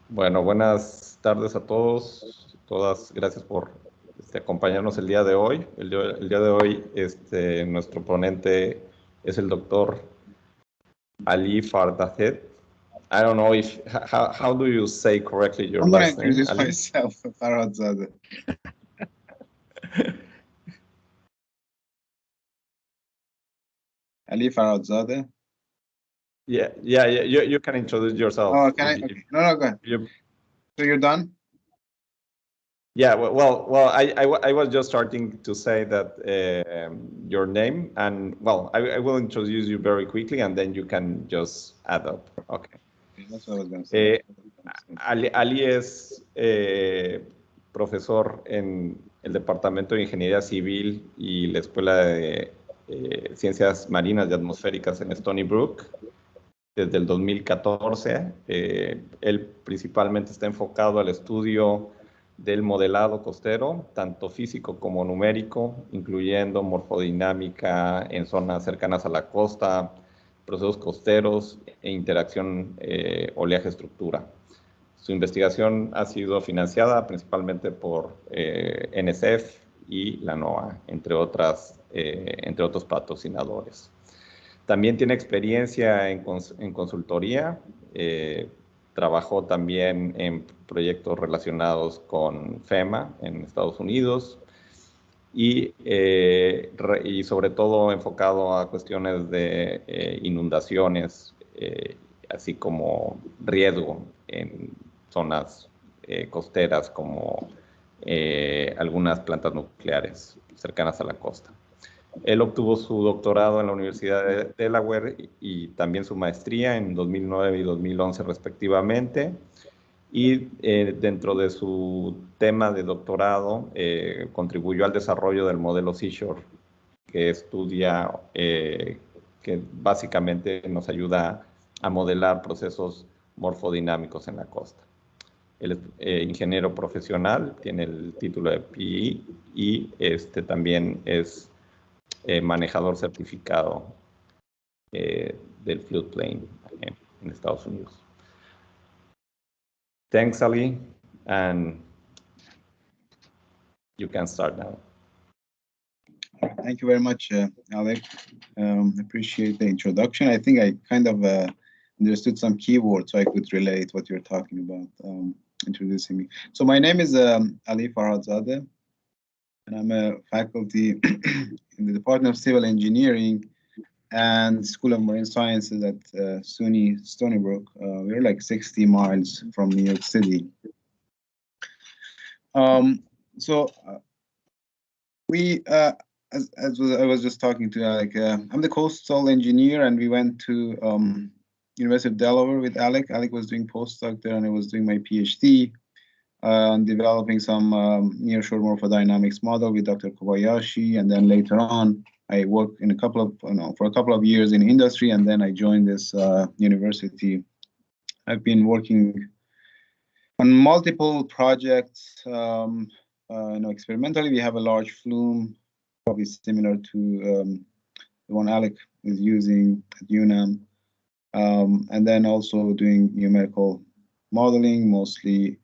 Bueno, buenas tardes a todos, todas. Gracias por acompañarnos el día de hoy. El día de hoy, nuestro ponente es el doctor Ali Farhadzadeh. I don't know if how do you say correctly your I'm going to last name, introduce Ali? myself, Farhadzadeh. Ali Farhadzadeh. Yeah. You can introduce yourself. Oh, can I? Okay. No, go ahead. So you're done? Yeah. Well. I was just starting to say that your name, and well, I will introduce you very quickly, and then you can just add up. Okay. That's what I was going to say. Ali es profesor en el Departamento de Ingeniería Civil y la Escuela de Ciencias Marinas y Atmosféricas en Stony Brook desde el 2014. Él principalmente está enfocado al estudio del modelado costero, tanto físico como numérico, incluyendo morfodinámica en zonas cercanas a la costa, procesos costeros e interacción oleaje-estructura. Su investigación ha sido financiada principalmente por NSF y la NOAA, entre otros patrocinadores. También tiene experiencia en consultoría, trabajó también en proyectos relacionados con FEMA en Estados Unidos y sobre todo enfocado a cuestiones de inundaciones, así como riesgo en zonas costeras como algunas plantas nucleares cercanas a la costa. Él obtuvo su doctorado en la Universidad de Delaware y también su maestría en 2009 y 2011 respectivamente. Y dentro de su tema de doctorado contribuyó al desarrollo del modelo seiching, que estudia, que básicamente nos ayuda a modelar procesos morfodinámicos en la costa. Él es ingeniero profesional, tiene el título de PE y también es manejador certificado del floodplain en Estados Unidos. Thanks, Ali, and you can start now. Thank you very much, Alec. Appreciate the introduction. I think I kind of understood some keywords, so I could relate what you're talking about, introducing me. So my name is Ali Farhadzadeh, and I'm a faculty in the Department of Civil Engineering and School of Marine Sciences at Stony Brook. We're like 60 miles from New York City. We, as I was just talking to Alec, I'm the coastal engineer, and we went to University of Delaware with Alec. Alec was doing postdoc there, and I was doing my PhD on developing some nearshore morphodynamics model with Dr. Kobayashi, and then later on, I worked in for a couple of years in industry, and then I joined this university. I've been working on multiple projects. Experimentally, we have a large flume, probably similar to the one Alec is using at UNAM, and then also doing numerical modeling, mostly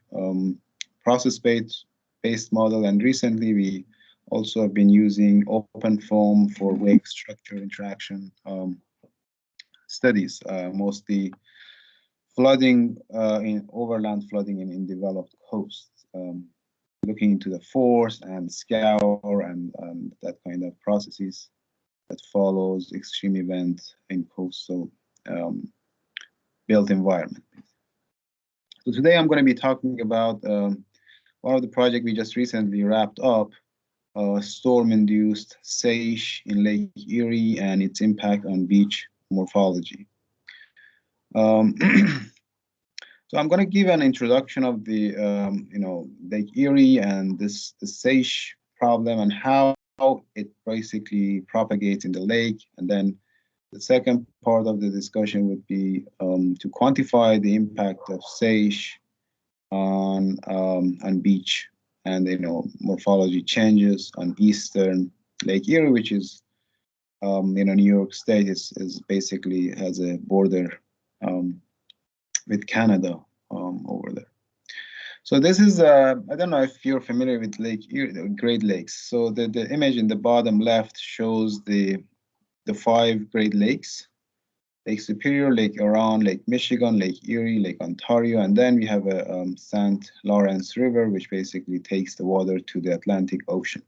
process-based model, and recently we also have been using OpenFOAM for wake structure interaction studies, mostly flooding in overland flooding in developed coasts, looking into the force and scour and that kind of processes that follows extreme event in coastal built environment. So today I'm going to be talking about one of the projects we just recently wrapped up, storm-induced seiching in Lake Erie and its impact on beach morphology. So I'm going to give an introduction of the Lake Erie and the seiching problem and how it basically propagates in the lake, and then the second part of the discussion would be to quantify the impact of seiching on beach and morphology changes on eastern Lake Erie, which is New York State is basically has a border with Canada over there. So this is, I don't know if you're familiar with Lake Erie, the Great Lakes. So the image in the bottom left shows the 5 Great Lakes: Lake Superior, Lake Huron, Lake Michigan, Lake Erie, Lake Ontario, and then we have a St. Lawrence River, which basically takes the water to the Atlantic Ocean.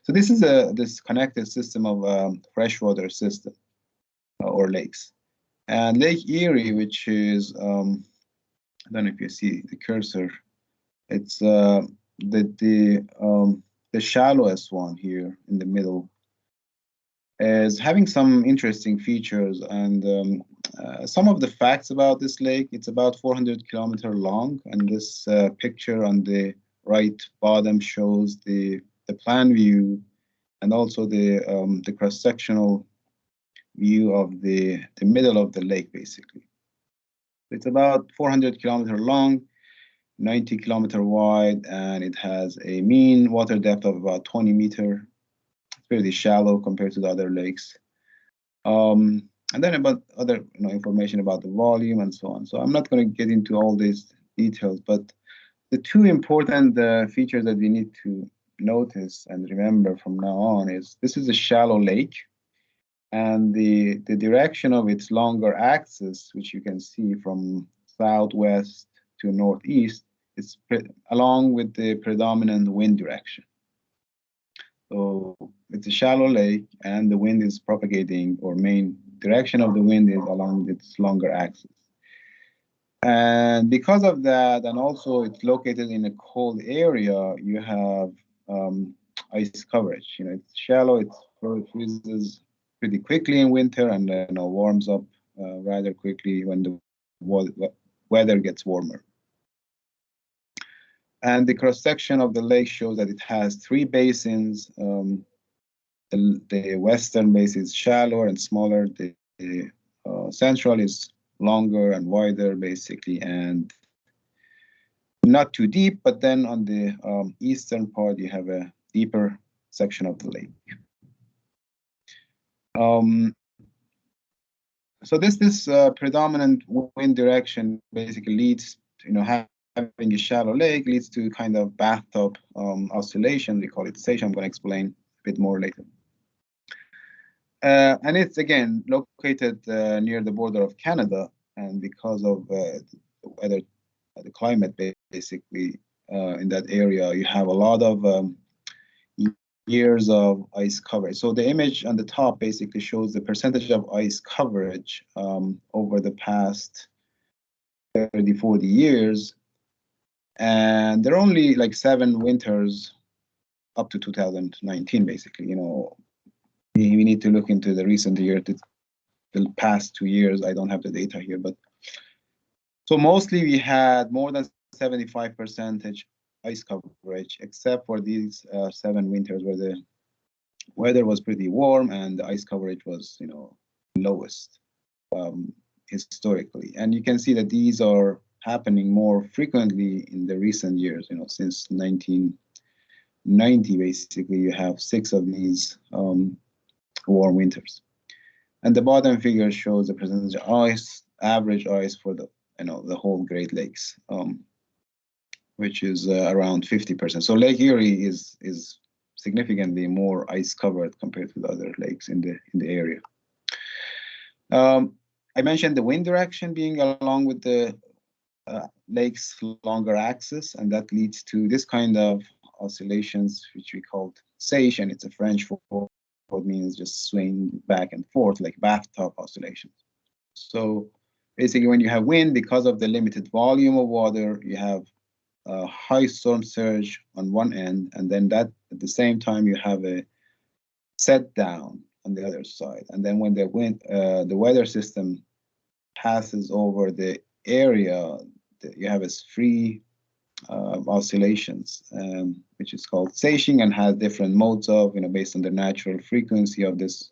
So this is this connected system of freshwater system or lakes. And Lake Erie, which is, I don't know if you see the cursor, it's the shallowest one here in the middle, is having some interesting features. And some of the facts about this lake: it's about 400 kilometers long, and this picture on the right bottom shows the plan view and also the cross-sectional view of the middle of the lake, basically. It's about 400 kilometers long, 90 kilometers wide, and it has a mean water depth of about 20 meters. It's pretty shallow compared to the other lakes. And then about other information about the volume and so on. So I'm not going to get into all these details, but the 2 important features that we need to notice and remember from now on is this is a shallow lake, and the direction of its longer axis, which you can see from southwest to northeast, is along with the predominant wind direction. So it's a shallow lake, and the wind is propagating, or main direction of the wind is along its longer axis. And because of that, and also it's located in a cold area, you have ice coverage. It's shallow, it freezes pretty quickly in winter, and then warms up rather quickly when the weather gets warmer. And the cross-section of the lake shows that it has 3 basins. The western basin is shallower and smaller. The central is longer and wider, basically, and not too deep. But then on the eastern part, you have a deeper section of the lake. So this predominant wind direction basically leads to, having a shallow lake leads to kind of bathtub oscillation. We call it seiching. I'm going to explain a bit more later. And it's, again, located near the border of Canada, and because of the weather, the climate, basically, in that area, you have a lot of years of ice coverage. So the image on the top basically shows the percentage of ice coverage over the past 30, 40 years. And there are only like 7 winters up to 2019, basically. We need to look into the recent year, the past 2 years. I don't have the data here, but so mostly we had more than 75% ice coverage, except for these 7 winters where the weather was pretty warm and the ice coverage was, lowest historically. And you can see that these are happening more frequently in the recent years. Since 1990, basically, you have 6 of these warm winters. And the bottom figure shows the percentage of ice, average ice for the whole Great Lakes, which is around 50%. So Lake Erie is significantly more ice covered compared to the other lakes in the area. I mentioned the wind direction being along with the lake's longer axis, and that leads to this kind of oscillations, which we call seiching, and it's a French word. It means just swing back and forth, like bathtub oscillations. So basically, when you have wind, because of the limited volume of water, you have a high storm surge on one end, and then that at the same time you have a set down on the other side. And then when the wind, the weather system passes over the area, you have a free oscillations, which is called seiching, and has different modes of, based on the natural frequency of this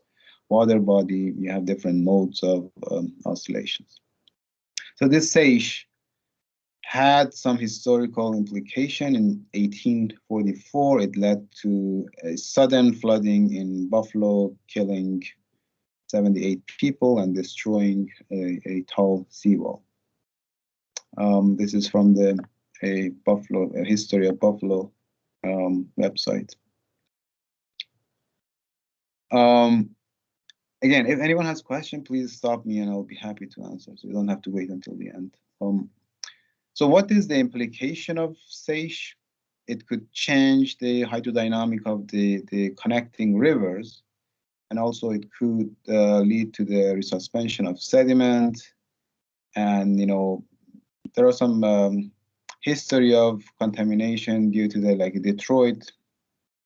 water body, you have different modes of oscillations. So this seiche had some historical implication. In 1844, it led to a sudden flooding in Buffalo, killing 78 people and destroying a tall seawall. This is from the a history of Buffalo website. Again, if anyone has questions, please stop me and I'll be happy to answer. So you don't have to wait until the end. So what is the implication of seiche? It could change the hydrodynamic of the connecting rivers, and also it could lead to the resuspension of sediment. And there are some history of contamination due to the Detroit.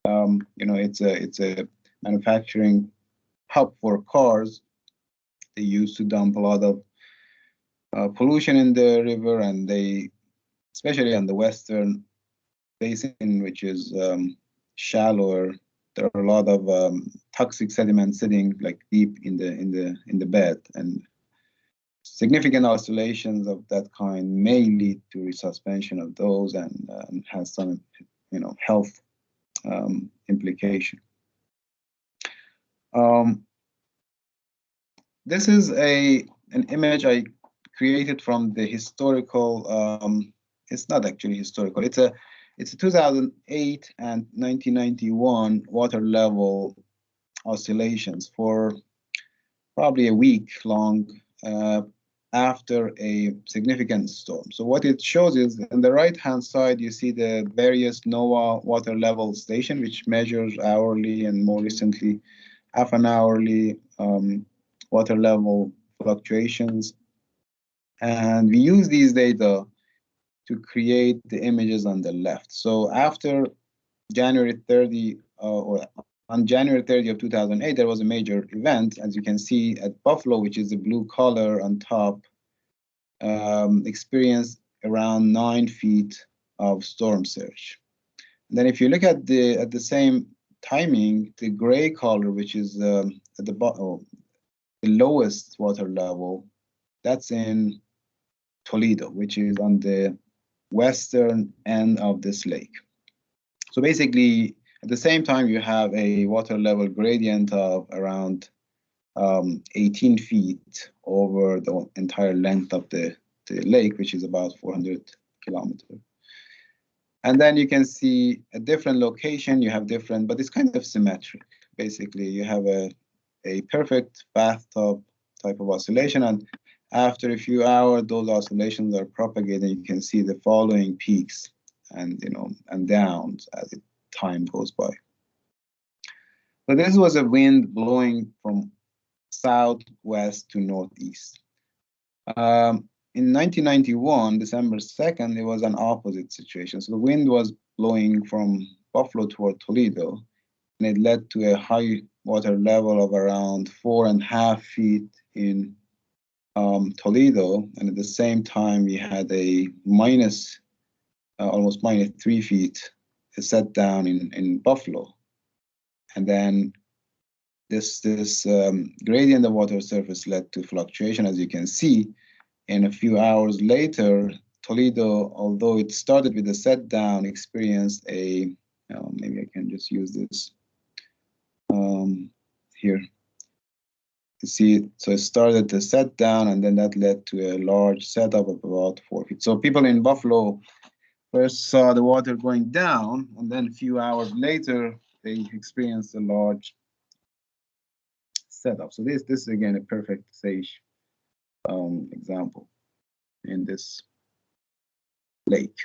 It's a manufacturing hub for cars. They used to dump a lot of pollution in the river, and they, especially on the western basin, which is shallower, there are a lot of toxic sediment sitting deep in the bed, and significant oscillations of that kind may lead to resuspension of those and has some health implication. This is an image I created from the historical. It's not actually historical. It's a 2008 and 1991 water level oscillations for probably a week long after a significant storm. So what it shows is on the right-hand side, you see the various NOAA water level station, which measures hourly and more recently half an hourly water level fluctuations. And we use these data to create the images on the left. So after January 30, or on January 30 of 2008, there was a major event, as you can see at Buffalo, which is the blue color on top, experienced around 9 feet of storm surge. And then if you look at the same timing, the gray color, which is at the bottom, the lowest water level, that's in Toledo, which is on the western end of this lake. So basically, at the same time, you have a water level gradient of around 18 feet over the entire length of the lake, which is about 400 kilometers. And then you can see a different location, you have different, but it's kind of symmetric. Basically, you have a perfect bathtub type of oscillation, and after a few hours, those oscillations are propagated. You can see the following peaks and and downs as time goes by. So this was a wind blowing from southwest to northeast. In 1991, December 2nd, it was an opposite situation. So the wind was blowing from Buffalo toward Toledo, and it led to a high water level of around 4.5 feet in Toledo, and at the same time we had a almost minus 3 feet set down in Buffalo. And then this gradient of water surface led to fluctuation, as you can see. And a few hours later, Toledo, although it started with a set down, experienced a, maybe I can just use this here. You see, so it started to set down, and then that led to a large setup of about 4 feet. So people in Buffalo first saw the water going down, and then a few hours later, they experienced a large setup. So this is again a perfect seiche example in this lake.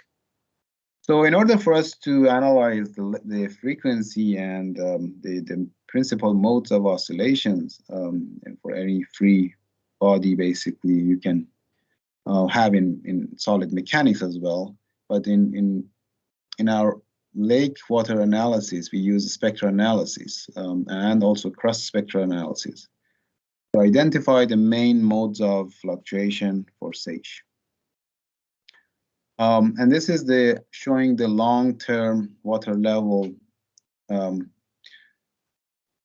So in order for us to analyze the frequency and the principal modes of oscillations, and for any free body, basically, you can have in solid mechanics as well. But in our lake water analysis, we use spectral analysis and also cross-spectral analysis to identify the main modes of fluctuation for seiche. And this is showing the long-term water level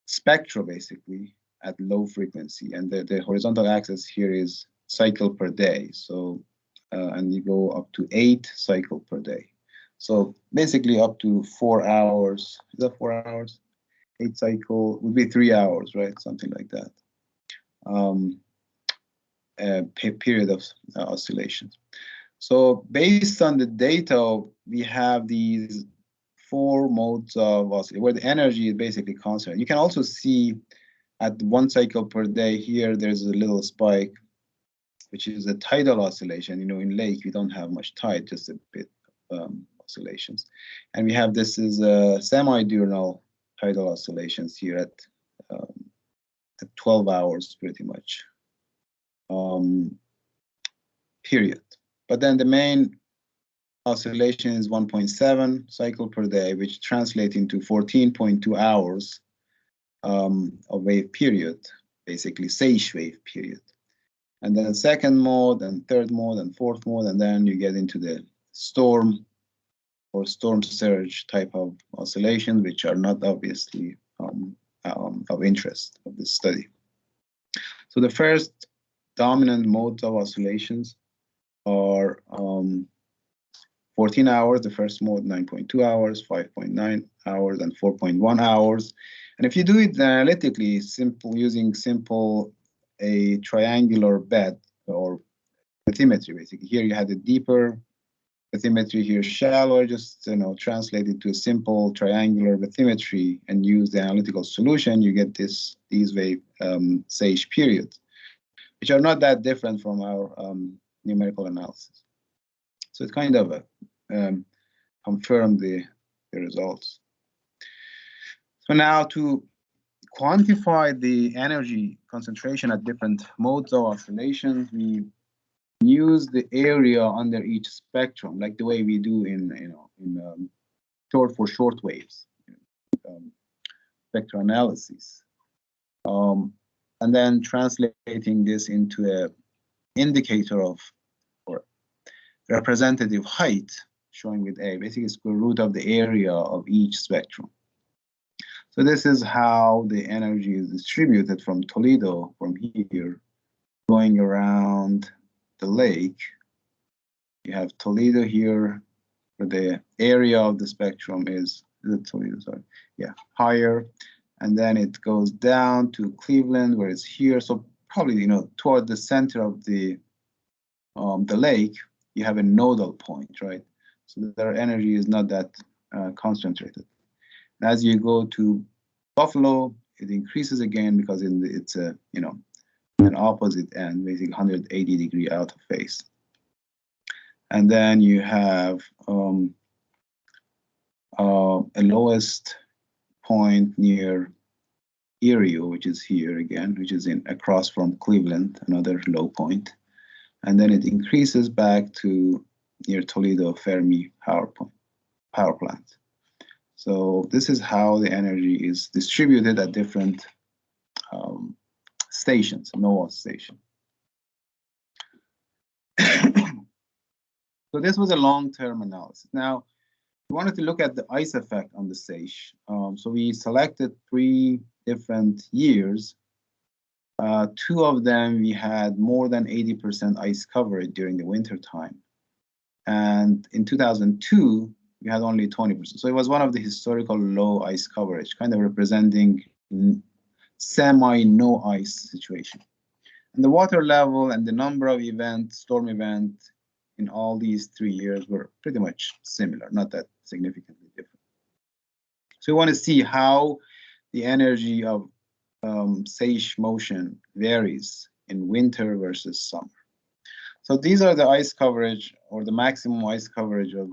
spectra, basically, at low frequency. And the horizontal axis here is cycle per day. So, and you go up to 8 cycles per day. So basically up to 4 hours. Is that 4 hours? 8 cycle would be 3 hours, right? Something like that. A period of oscillations. So based on the data, we have these 4 modes of oscillation where the energy is basically constant. You can also see at 1 cycle per day here, there's a little spike, which is a tidal oscillation. You know, in lake, we don't have much tide, just a bit oscillations. And we have this is a semi-diurnal tidal oscillations here at 12 hours pretty much period. But then the main oscillation is 1.7 cycle per day, which translates into 14.2 hours of wave period, basically Seiche wave period. And then second mode, and third mode, and fourth mode, and then you get into the storm or storm surge type of oscillation, which are not obviously of interest of this study. So the first dominant modes of oscillations are 14 hours, the first mode 9.2 hours, 5.9 hours, and 4.1 hours. And if you do it analytically, using a triangular bed or bathymetry, basically. Here you had a deeper bathymetry, here shallower, just translate it to a simple triangular bathymetry and use the analytical solution, you get these wave Seiche periods, which are not that different from our numerical analysis. So it kind of confirmed the results. So now to quantify the energy concentration at different modes of oscillation, we use the area under each spectrum, like the way we do in short waves, spectral analysis, and then translating this into a indicator of or representative height, showing with A, basically square root of the area of each spectrum. So this is how the energy is distributed from Toledo, from here, going around the lake. You have Toledo here, where the area of the spectrum is Toledo, sorry, yeah, higher, and then it goes down to Cleveland, where it's here. So probably toward the center of the lake, you have a nodal point, right? So their energy is not that concentrated. As you go to Buffalo, it increases again because it's a an opposite end, basically 180 degree out of phase. And then you have a lowest point near Erie, which is here again, which is across from Cleveland, another low point. And then it increases back to near Toledo Fermi power plant. So this is how the energy is distributed at different stations, NOAA station. So this was a long-term analysis. Now, we wanted to look at the ice effect on the Seiche. So we selected 3 different years. 2 of them, we had more than 80% ice coverage during the winter time. And in 2002, we had only 20%. So it was one of the historical low ice coverage, kind of representing semi-no ice situation. And the water level and the number of storm events in all these 3 years were pretty much similar, not that significantly different. So we want to see how the energy of Seiche motion varies in winter versus summer. So these are the ice coverage, or the maximum ice coverage of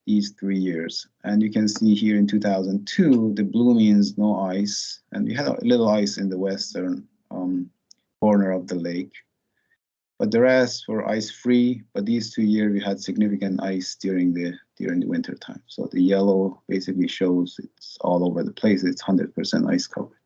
these 3 years. And you can see here in 2002, the blue means no ice, and we had a little ice in the western corner of the lake. But the rest were ice-free. But these 2 years, we had significant ice during the winter time. So the yellow basically shows it's all over the place. It's 100% ice covered.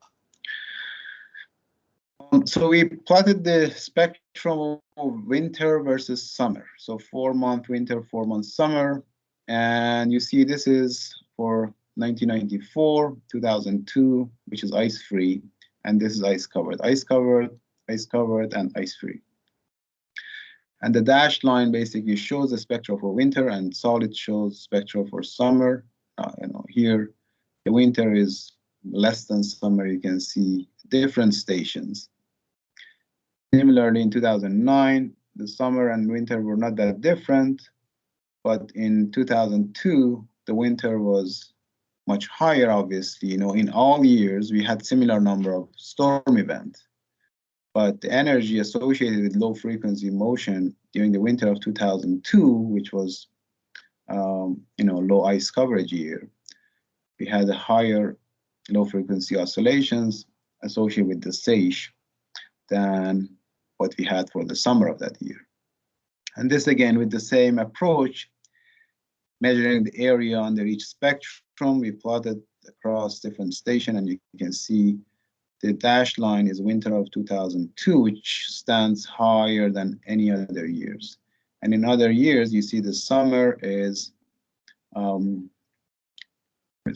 So we plotted the spectrum of winter versus summer. So 4-month winter, 4-month summer. And you see this is for 1994, 2002, which is ice-free. And this is ice-covered, ice-covered, ice-covered, and ice-free. And the dashed line basically shows the spectra for winter, and solid shows spectra for summer. Here, the winter is less than summer. You can see different stations. Similarly, in 2009, the summer and winter were not that different, but in 2002, the winter was much higher, obviously. You know, in all years, we had similar number of storm events, but the energy associated with low frequency motion during the winter of 2002, which was, you know, low ice coverage year, we had a higher low frequency oscillations associated with the seiche than what we had for the summer of that year. And this again, with the same approach, measuring the area under each spectrum, we plotted across different stations, and you can see the dashed line is winter of 2002, which stands higher than any other years. And in other years, you see the summer is, where's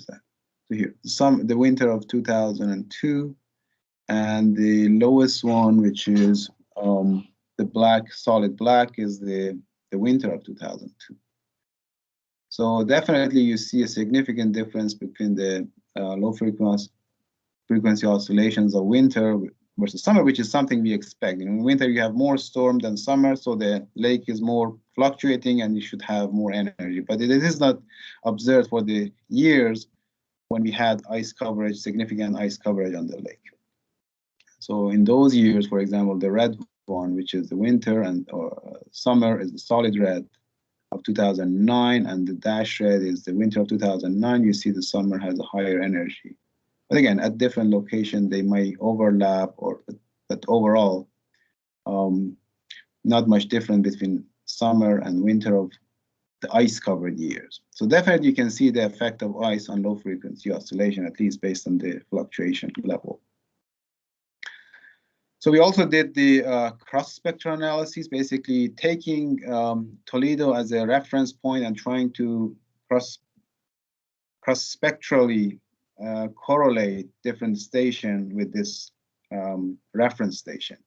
that? So here, the winter of 2002, and the lowest one, which is the black, solid black, is the winter of 2002. So definitely you see a significant difference between the low frequency oscillations of winter versus summer, which is something we expect. In winter, you have more storm than summer, so the lake is more fluctuating and you should have more energy. But it is not observed for the years when we had ice coverage, significant ice coverage on the lake. So in those years, for example, the red one, which is the winter, and summer is the solid red of 2009, and the dash red is the winter of 2009. You see the summer has a higher energy. But again, at different locations, they may overlap, but overall, not much different between summer and winter of the ice-covered years. So definitely you can see the effect of ice on low-frequency oscillation, at least based on the fluctuation level. So we also did the cross-spectral analysis, basically taking Toledo as a reference point and trying to cross-spectrally correlate different stations with this reference station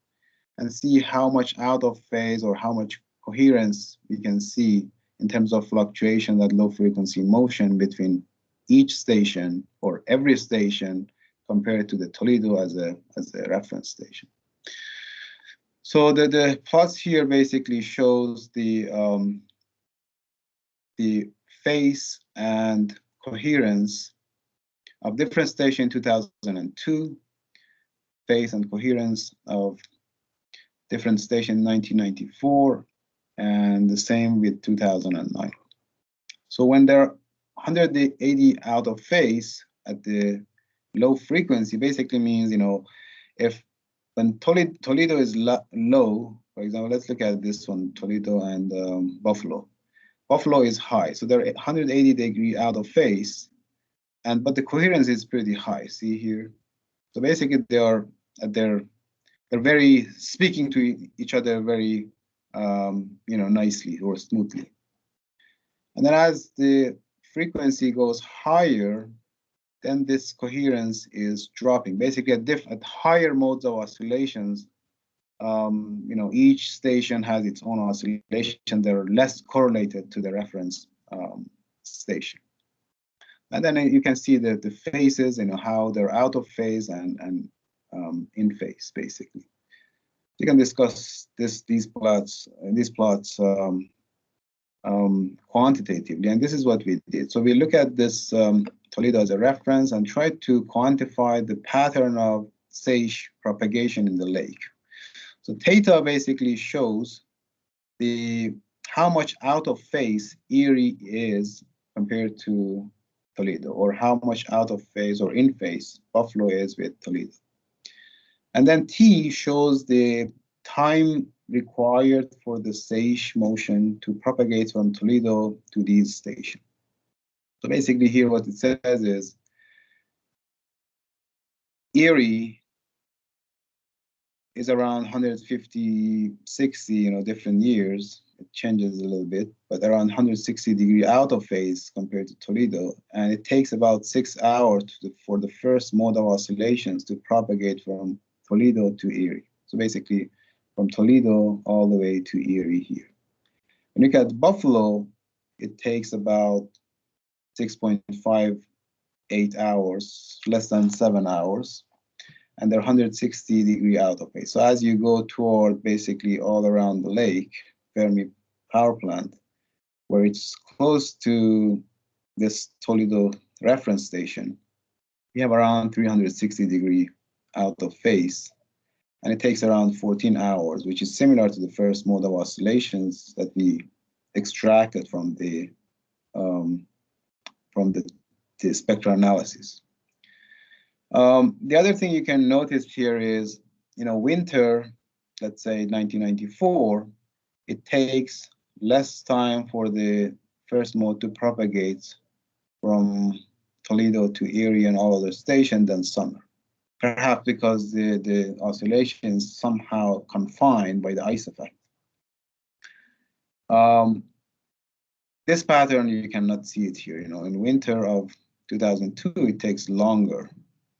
and see how much out of phase or how much coherence we can see in terms of fluctuation at low frequency motion between each station or every station compared to the Toledo as a reference station. So the plots here basically shows the phase and coherence of different station in 2002, phase and coherence of different station in 1994, and the same with 2009. So when they're 180 out of phase at the low frequency, basically means, you know, if when Toledo is low, for example, let's look at this one, Toledo and Buffalo. Buffalo is high, so they're 180 degree out of phase, but the coherence is pretty high. See here. So basically, they're very speaking to each other very nicely or smoothly. And then as the frequency goes higher, then this coherence is dropping. Basically, at higher modes of oscillations, each station has its own oscillation. They're less correlated to the reference station. And then you can see the phases, how they're out of phase and in phase, basically. You can discuss these plots quantitatively, and this is what we did. So we look at this Toledo as a reference and try to quantify the pattern of seiche propagation in the lake. So theta basically shows how much out of phase Erie is compared to Toledo, or how much out of phase or in phase Buffalo is with Toledo. And then T shows the time required for the seiche motion to propagate from Toledo to these stations. So basically here what it says is Erie is around 150, 60, different years. It changes a little bit, but around 160 degree out of phase compared to Toledo. And it takes about 6 hours for the first mode of oscillations to propagate from Toledo to Erie. So basically from Toledo all the way to Erie here. When you look at Buffalo, it takes about 6.58 hours, less than 7 hours. and they're 160 degree out of phase. So as you go toward basically all around the lake, Fermi power plant, where it's close to this Toledo reference station, we have around 360 degree out of phase. And it takes around 14 hours, which is similar to the first mode of oscillations that we extracted from the spectral analysis. The other thing you can notice here is, winter, let's say 1994, it takes less time for the first mode to propagate from Toledo to Erie and all other stations than summer. Perhaps because the oscillation is somehow confined by the ice effect. This pattern, you cannot see it here. In winter of 2002, it takes longer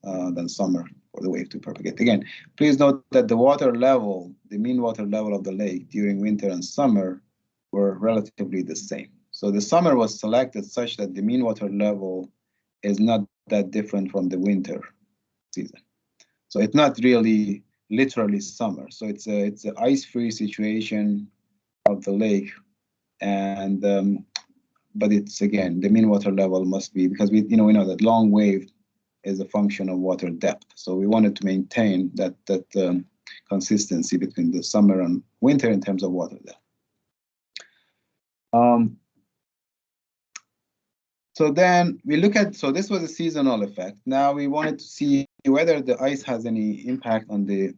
than summer for the wave to propagate. Again, please note that the water level, the mean water level of the lake during winter and summer were relatively the same. So the summer was selected such that the mean water level is not that different from the winter season. So it's not really literally summer. So it's an ice-free situation of the lake, and but it's, again, the mean water level must be, because we know that long wave is a function of water depth. So we wanted to maintain that consistency between the summer and winter in terms of water depth. So then we look at, so this was a seasonal effect. Now we wanted to see whether the ice has any impact on the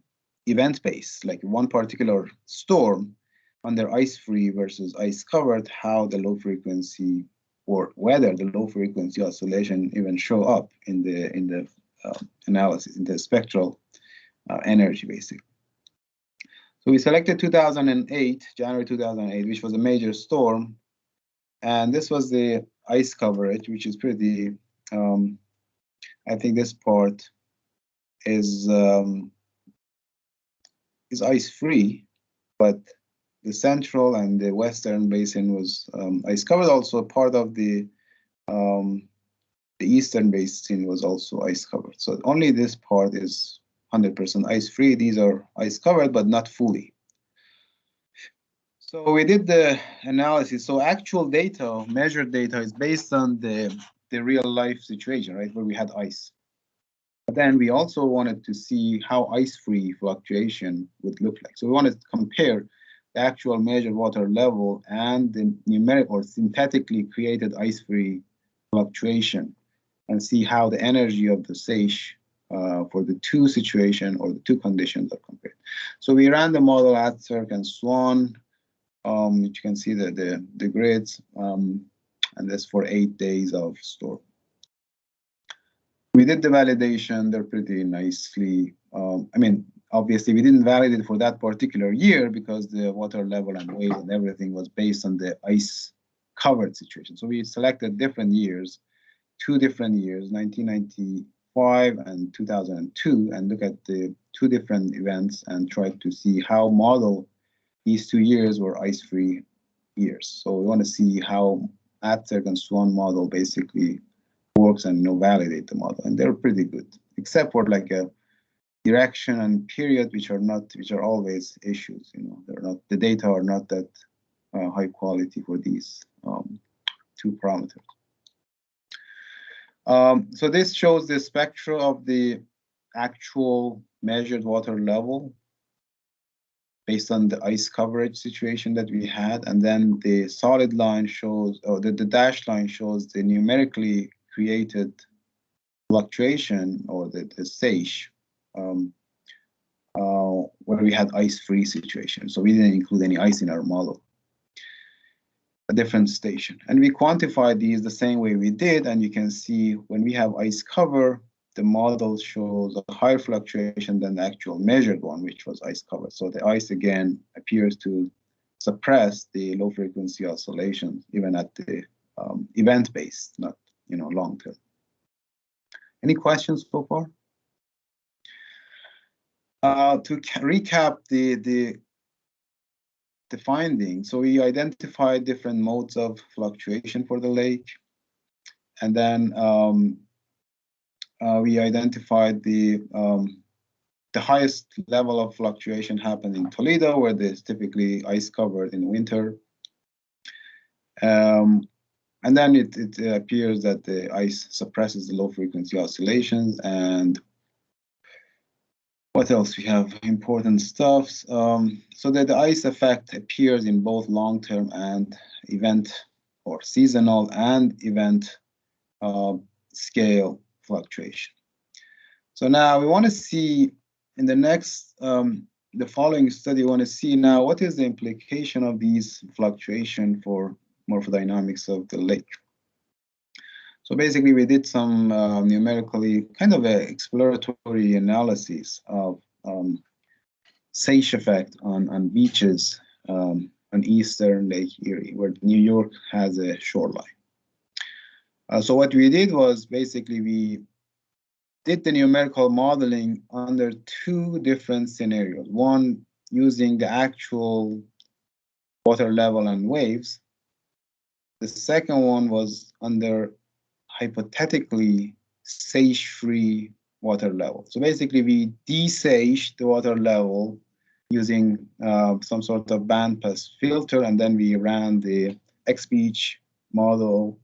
event base, like one particular storm under ice-free versus ice-covered, how the low frequency, or whether the low frequency oscillation even show up in the analysis, in the spectral energy, basically. So we selected 2008, January 2008, which was a major storm, and this was the ice coverage, which is pretty, I think this part is ice-free, but the central and the western basin was ice covered. Also, part of the eastern basin was also ice covered. So only this part is 100% ice-free. These are ice covered, but not fully. So we did the analysis. So actual data, measured data, is based on the real life situation, right, where we had ice. But then we also wanted to see how ice-free fluctuation would look like. So we wanted to compare the actual measured water level and the numerical or synthetically created ice-free fluctuation, and see how the energy of the seiche for the two situation or the two conditions are compared. So we ran the model at Cirque and Swan. You can see the grids, and that's for 8 days of storm. We did the validation. They're pretty nicely. I mean, obviously, we didn't validate for that particular year because the water level and weight and everything was based on the ice-covered situation. So we selected different years, 2 different years, 1995 and 2002, and look at the 2 different events and try to see how model these 2 years were ice-free years. So we want to see how Cirque and Swan model basically works and validate the model, and they're pretty good, except for like a direction and period, which are always issues. They're not, the data are not that high quality for these 2 parameters. So this shows the spectra of the actual measured water level based on the ice coverage situation that we had, and then the solid line shows, or the dashed line shows the numerically created fluctuation, or the seiche, where we had ice-free situation. So we didn't include any ice in our model. A different station, and we quantified these the same way we did, and you can see when we have ice cover, the model shows a higher fluctuation than the actual measured one, which was ice covered. So the ice again appears to suppress the low frequency oscillations, even at the event based, not long term. Any questions so far? To recap the findings, so we identified different modes of fluctuation for the lake, and then we identified the the highest level of fluctuation happened in Toledo, where there's typically ice covered in winter. And then it appears that the ice suppresses the low frequency oscillations. And what else? We have important stuff. So that the ice effect appears in both long-term and event, or seasonal and event scale fluctuation. So now we want to see in the next, the following study, we want to see now what is the implication of these fluctuation for morphodynamics of the lake. So basically, we did some numerically kind of an exploratory analysis of seiche effect on beaches on eastern Lake Erie, where New York has a shoreline. So what we did was basically we did the numerical modeling under two different scenarios. One using the actual water level and waves. The second one was under hypothetically seiche-free water level. So basically we desaged the water level using some sort of bandpass filter, and then we ran the X-beach model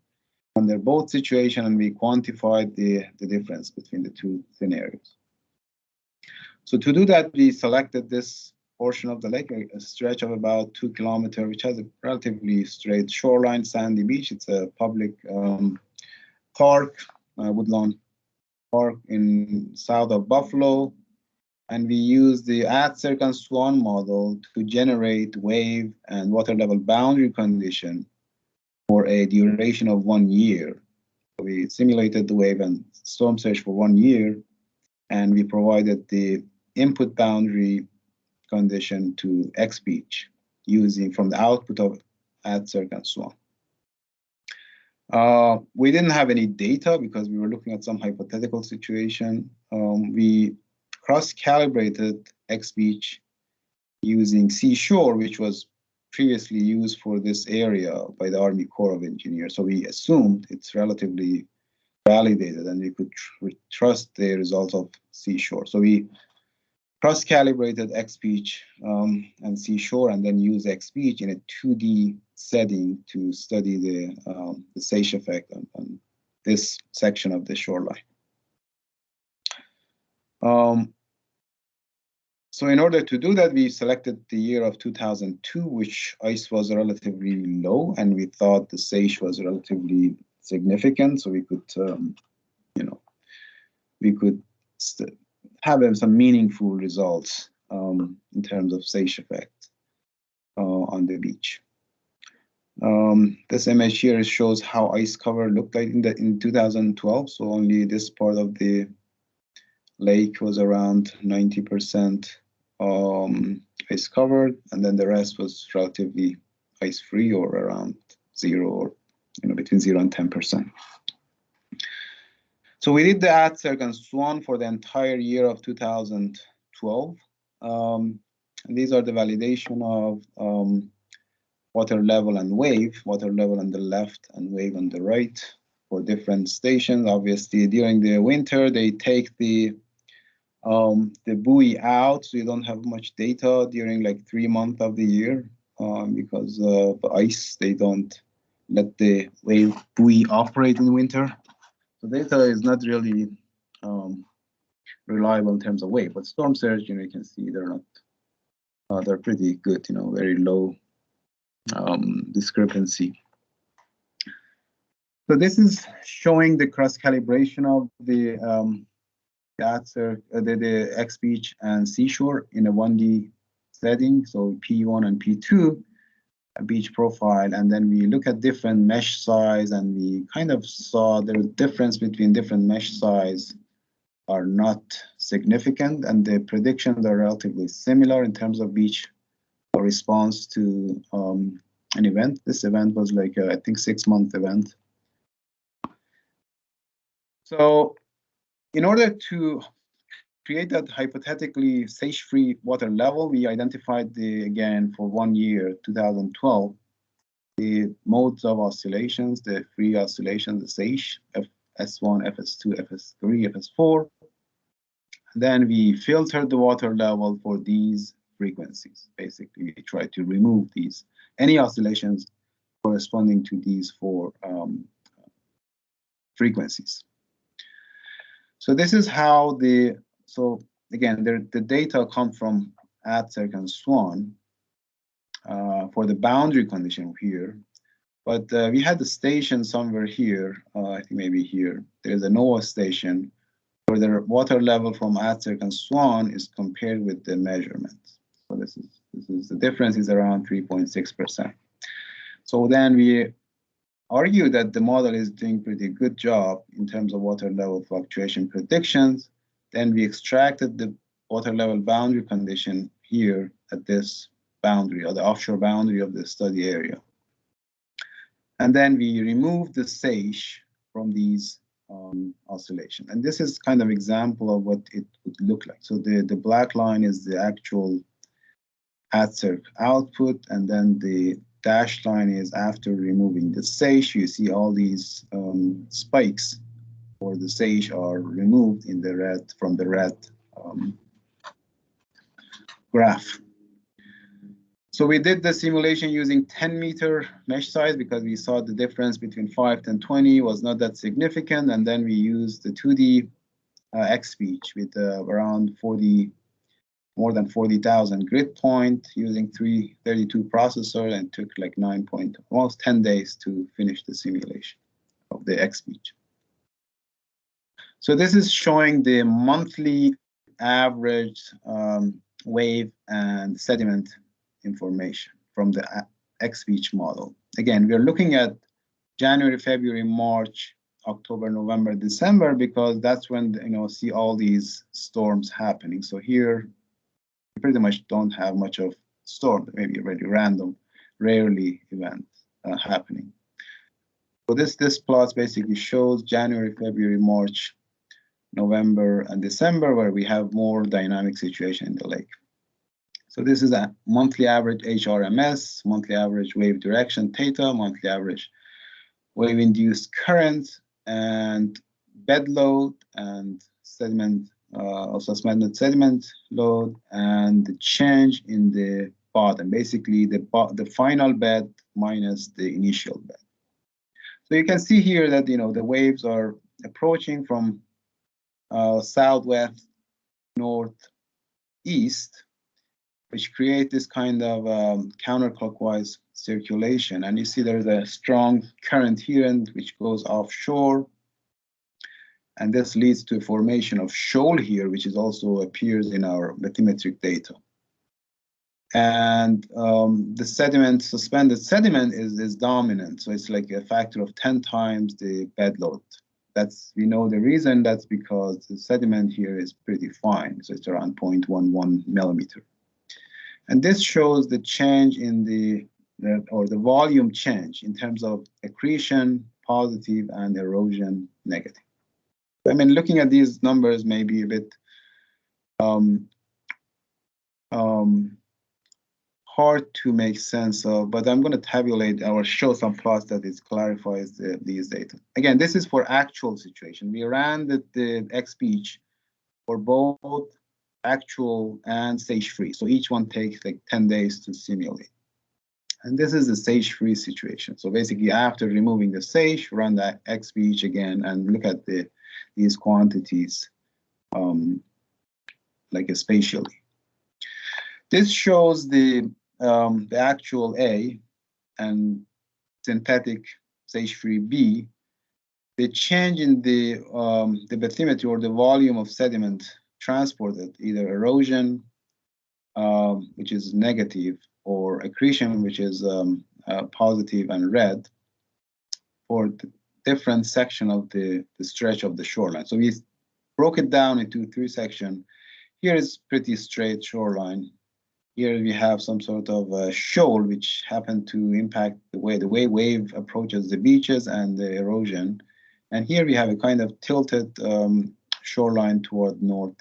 under both situations, and we quantified the difference between the two scenarios. So to do that, we selected this portion of the lake, a stretch of about 2 kilometers, which has a relatively straight shoreline, sandy beach. It's a public park, woodlawn park in south of Buffalo. And we used the Atzerk and Swan model to generate wave and water level boundary condition for a duration of 1 year. So we simulated the wave and storm surge for 1 year, and we provided the input boundary condition to X-beach using from the output of Atzerk and Swan. We didn't have any data because we were looking at some hypothetical situation. We cross-calibrated X-beach using seashore, which was previously used for this area by the Army Corps of Engineers. So we assumed it's relatively validated and we could trust the result of seashore. So we cross-calibrated X-beach and seashore, and then use X-beach in a 2D setting to study the seiche effect on this section of the shoreline. So in order to do that, we selected the year of 2002, which ice was relatively low, and we thought the seiche was relatively significant. So we could, have some meaningful results in terms of seiche effect on the beach. This image here shows how ice cover looked like in 2012. So only this part of the lake was around 90% ice covered, and then the rest was relatively ice free, or around 0, or between 0 and 10%. So we did the Atzerk and Swan for the entire year of 2012. And these are the validation of water level and wave, water level on the left and wave on the right for different stations. Obviously, during the winter, they take the buoy out, so you don't have much data during like 3 months of the year because of ice. They don't let the wave buoy operate in winter. So data is not really reliable in terms of wave, but storm surge, you can see they're not, they're pretty good, very low discrepancy. So this is showing the cross calibration of the the X-beach and seashore in a 1D setting. So P1 and P2 beach profile, and then we look at different mesh size, and we kind of saw the difference between different mesh size are not significant, and the predictions are relatively similar in terms of beach response to an event. This event was like I think 6-month event. So in order to create that hypothetically seiche-free water level, we identified again for 1 year, 2012, the modes of oscillations, the free oscillations, the seiche, FS1, FS2, FS3, FS4. Then we filtered the water level for these frequencies. Basically, we try to remove these, any oscillations corresponding to these four frequencies. So this is how so again, the data come from Atzerk and Swan for the boundary condition here. But we had the station somewhere here, I think maybe here. There's a NOAA station where the water level from Atzerk and Swan is compared with the measurements. So this is the difference is around 3.6%. So then we argue that the model is doing pretty good job in terms of water level fluctuation predictions. Then we extracted the water level boundary condition here at this boundary, or the offshore boundary of the study area. And then we removed the seiche from these oscillations. And this is kind of example of what it would look like. So the black line is the actual Atzerk output, and then the dashed line is after removing the seiche. You see all these spikes for the seiche are removed in the red, from the red graph. So we did the simulation using 10-meter mesh size because we saw the difference between 5 and 20 was not that significant. And then we used the 2D XSpeech with around more than 40,000 grid point using 332 processor, and took like almost 10 days to finish the simulation of the XSpeech. So this is showing the monthly average wave and sediment information from the XSpeech model. Again, we're looking at January, February, March, October, November, December, because that's when see all these storms happening. So here we pretty much don't have much of storm, maybe really random, rarely events happening. So this plot basically shows January, February, March, November, and December, where we have more dynamic situation in the lake. So this is a monthly average HRMS, monthly average wave direction theta, monthly average wave-induced current, and bed load, and sediment, also suspended sediment load, and the change in the bottom, basically the final bed minus the initial bed. So you can see here that the waves are approaching from southwest, northeast, which create this kind of counterclockwise circulation. And you see there's a strong current here, which goes offshore. And this leads to a formation of shoal here, which is also appears in our bathymetric data. And the sediment, suspended sediment is dominant. So it's like a factor of 10 times the bed load. We know the reason. That's because the sediment here is pretty fine. So it's around 0.11 millimeter. And this shows the change in the volume change in terms of accretion, positive, and erosion, negative. I mean, looking at these numbers may be a bit hard to make sense of, but I'm going to tabulate or show some plots that it clarifies these data. Again, this is for actual situation. We ran the XSpeech for both actual and seiche-free. So each one takes like 10 days to simulate. And this is the seiche-free situation. So basically, after removing the seiche, run the XSpeech again and look at these quantities like spatially. This shows the actual A and synthetic seiche-free B. The change in the bathymetry, or the volume of sediment transported, either erosion, which is negative, or accretion, which is positive and red, for the different section of the stretch of the shoreline. So we broke it down into 3 sections. Here is pretty straight shoreline. Here we have some sort of shoal, which happened to impact the way wave approaches the beaches and the erosion. And here we have a kind of tilted shoreline toward north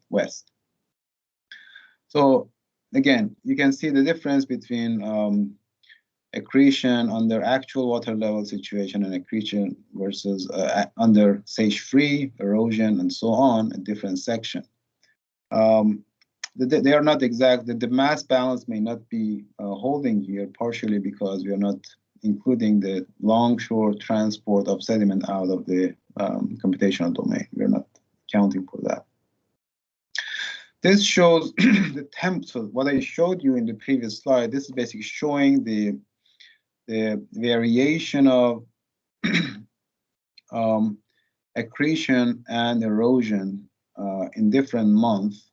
west. So again, you can see the difference between accretion under actual water level situation and accretion versus under sage-free, erosion, and so on, a different section. They are not exact. The mass balance may not be holding here, partially because we are not including the longshore transport of sediment out of the computational domain. We are not accounting for that. This shows the temp. So what I showed you in the previous slide, this is basically showing the variation of accretion and erosion in different months.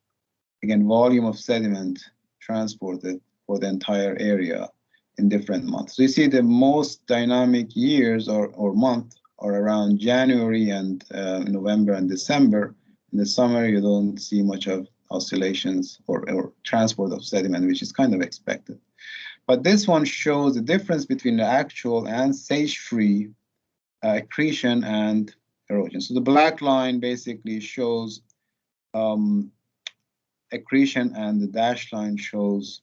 Again, volume of sediment transported for the entire area in different months. So you see the most dynamic years or month are around January and November and December. In the summer, you don't see much of oscillations or transport of sediment, which is kind of expected. But this one shows the difference between the actual and sage-free accretion and erosion. So the black line basically shows accretion, and the dashed line shows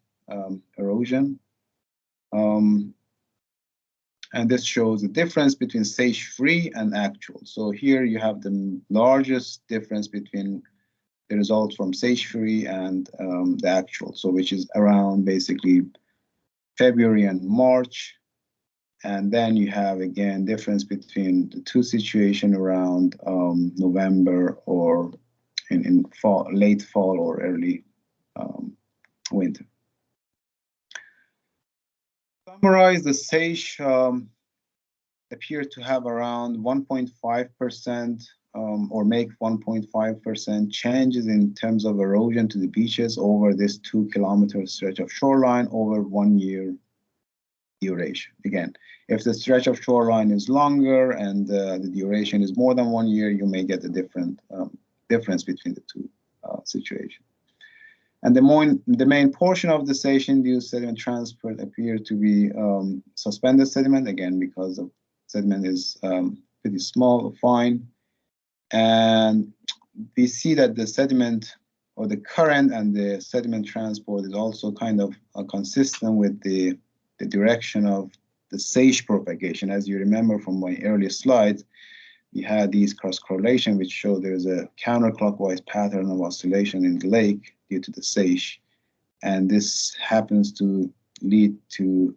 erosion. And this shows the difference between sage-free and actual. So here you have the largest difference between the results from sage-free and the actual, so which is around basically February and March. And then you have, again, difference between the two situations around November or in fall, late fall or early winter. Summarize, the sage appear to have around 1.5% or make 1.5% changes in terms of erosion to the beaches over this 2-kilometer stretch of shoreline over 1 year duration. Again, if the stretch of shoreline is longer and the duration is more than 1 year, you may get a different difference between the two situations. And the main portion of the seiching-induced sediment transport appear to be suspended sediment, again, because the sediment is pretty small, fine. And we see that the sediment or the current and the sediment transport is also kind of consistent with the direction of the sage propagation. As you remember from my earlier slides, we had these cross correlation which show there's a counterclockwise pattern of oscillation in the lake due to the sage, and this happens to lead to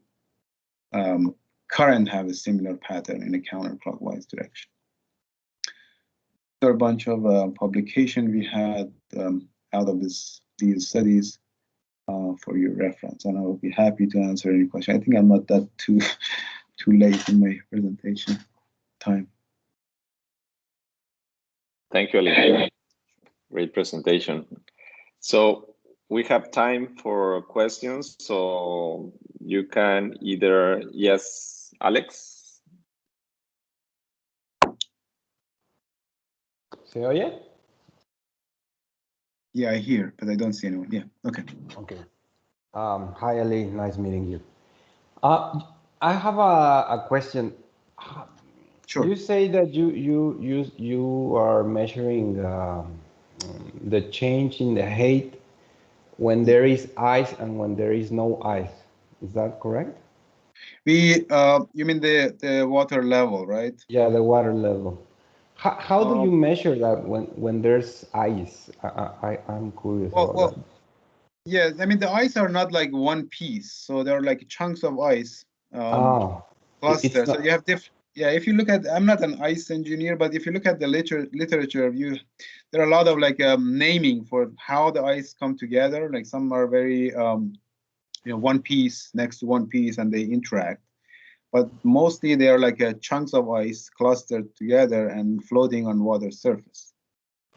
current have a similar pattern in a counterclockwise direction. There are a bunch of publication we had out of these studies for your reference, and I will be happy to answer any question. I think I'm not that too late in my presentation time. Thank you, Ali. Great presentation. So we have time for questions, so you can either, yes, Alex. ¿Se oye? Yeah, I hear, but I don't see anyone. Yeah, okay. Okay. Hi, Ali. Nice meeting you. I have a question. Sure. You say that you are measuring the change in the height when there is ice and when there is no ice. Is that correct? You mean the water level, right? Yeah, the water level. How do you measure that when there's ice? I'm curious about that. Yeah, I mean the ice are not like one piece, so they're like chunks of ice cluster. So you have different. Yeah, if you look at, I'm not an ice engineer, but if you look at the literature, there are a lot of like naming for how the ice come together. Like some are very, one piece next to one piece and they interact. But mostly they are like chunks of ice clustered together and floating on water surface.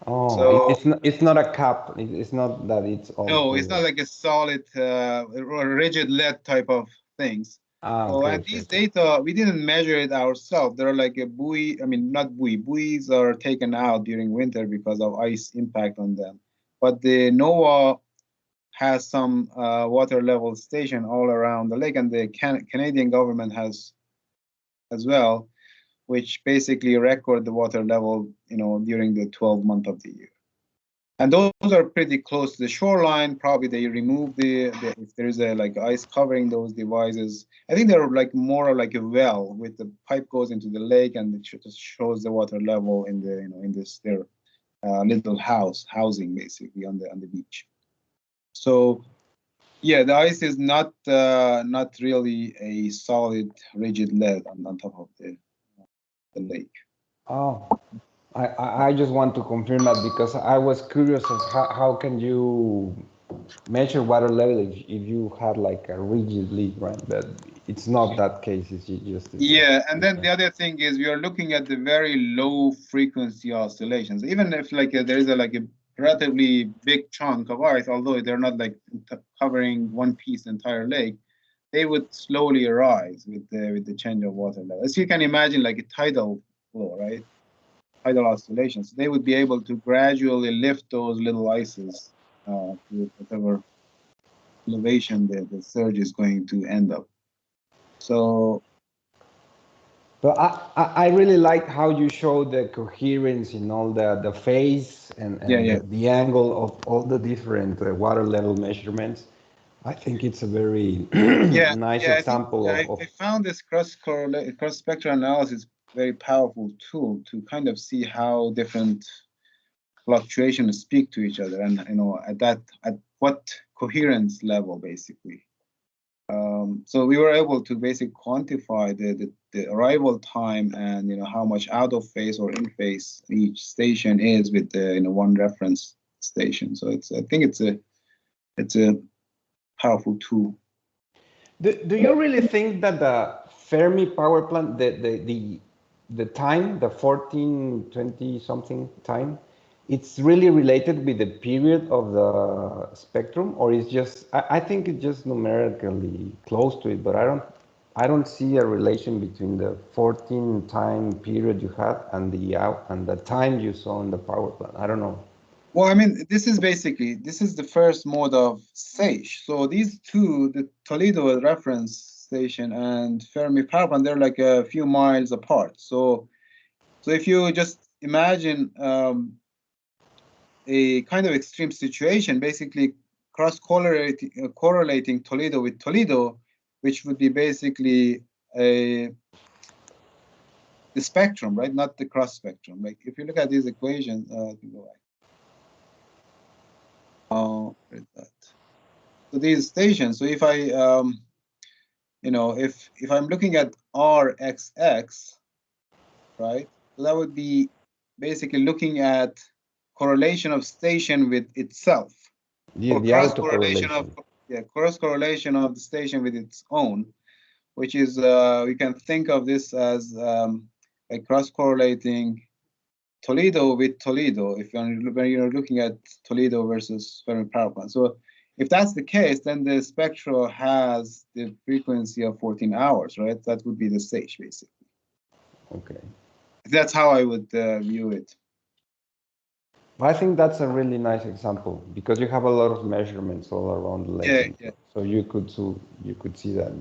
Oh, so it's not a cap. It's not that it's all. No, it's not like a solid or rigid lead type of things. So and these data, we didn't measure it ourselves. There are like a buoy, I mean, not buoy. Buoys are taken out during winter because of ice impact on them. But the NOAA has some water level station all around the lake, and the Canadian government has as well, which basically record the water level, during the 12 months of the year. And those are pretty close to the shoreline. Probably they remove if there is a like ice covering those devices. I think they're like more like a well with the pipe goes into the lake and it just shows the water level in the in this their little housing basically on the beach. So yeah, the ice is not really a solid rigid lead on top of the lake. Oh. I just want to confirm that because I was curious of how can you measure water level if you had like a rigid lead, right? But it's not that case, it's just... Yeah, and then the other thing is we are looking at the very low frequency oscillations. Even if like there is a relatively big chunk of ice, although they're not like covering one piece entire lake, they would slowly rise with the change of water level. As you can imagine, like a tidal flow, right? Tidal oscillations, they would be able to gradually lift those little ices to whatever elevation the surge is going to end up. So, but I really like how you show the coherence in all the phase and the angle of all the different water level measurements. I think it's a very nice example of... I found this cross-spectral analysis very powerful tool to kind of see how different fluctuations speak to each other, and at what coherence level basically. So we were able to basically quantify the arrival time and how much out of phase or in phase each station is with the one reference station. So I think it's a powerful tool. Do you really think that the Fermi power plant, the time, the 1420 something time, it's really related with the period of the spectrum, or is just I think it's just numerically close to it, but I don't see a relation between the 14 time period you had and the time you saw in the power plant. I don't know. Well, I mean, this is the first mode of seiche. So these two, the Toledo reference station and Fermi power plant, they're like a few miles apart. So if you just imagine a kind of extreme situation, basically correlating Toledo with Toledo, which would be basically the spectrum, right? Not the cross spectrum. Like if you look at these equations, so these stations. So if I, if I'm looking at RXX, right? So that would be basically looking at correlation of station with itself. Yeah, the autocorrelation. Cross correlation of the station with its own, which is we can think of this as a cross correlating Toledo with Toledo, if you're looking at Toledo versus Fermi power plant. So if that's the case, then the spectral has the frequency of 14 hours, right? That would be the stage, basically. Okay. That's how I would view it. I think that's a really nice example because you have a lot of measurements all around the lake. Yeah. So you could see that.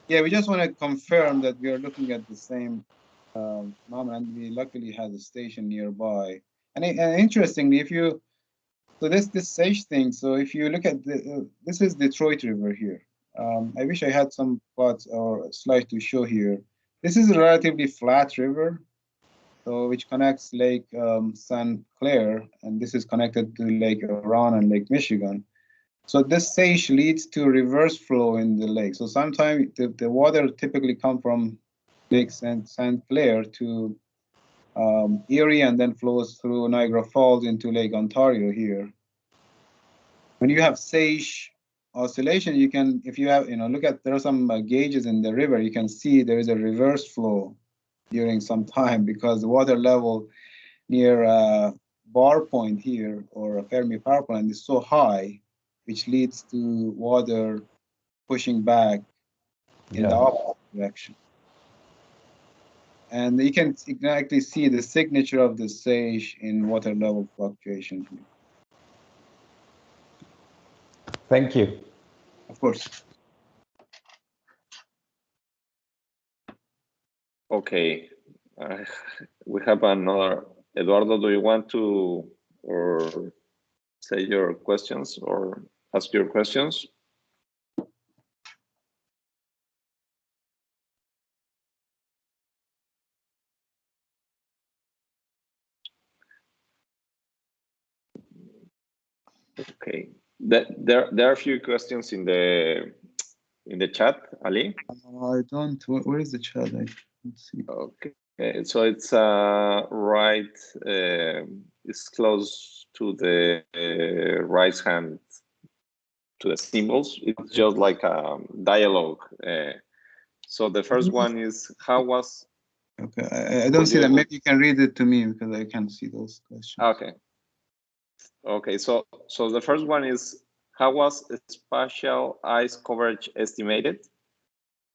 Yeah, we just want to confirm that we are looking at the same phenomenon. We luckily had a station nearby. And interestingly, so this sage thing. So if you look at this is Detroit River here. I wish I had some plots or slides to show here. This is a relatively flat river, so which connects Lake St. Clair, and this is connected to Lake Huron and Lake Michigan. So this sage leads to reverse flow in the lake. So sometimes the water typically comes from Lake St. Clair to Erie and then flows through Niagara Falls into Lake Ontario here. When you have sage oscillation, you can, if you have, look at, there are some gauges in the river, you can see there is a reverse flow during some time because the water level near bar point here or a Fermi power plant is so high, which leads to water pushing back in the opposite direction. And you can exactly see the signature of the sage in water level fluctuation here. Thank you. Of course. Okay. We have another. Eduardo, do you want to, or say your questions or ask your questions. Okay, there are a few questions in the chat, Ali. I don't. Where is the chat? I can't see. Okay, so it's right. It's close to the right hand to the symbols. It's just like a dialogue. So the first one is, how was? Okay, I don't see that. Maybe you can read it to me because I can't see those questions. Okay. Okay, so the first one is, how was spatial ice coverage estimated?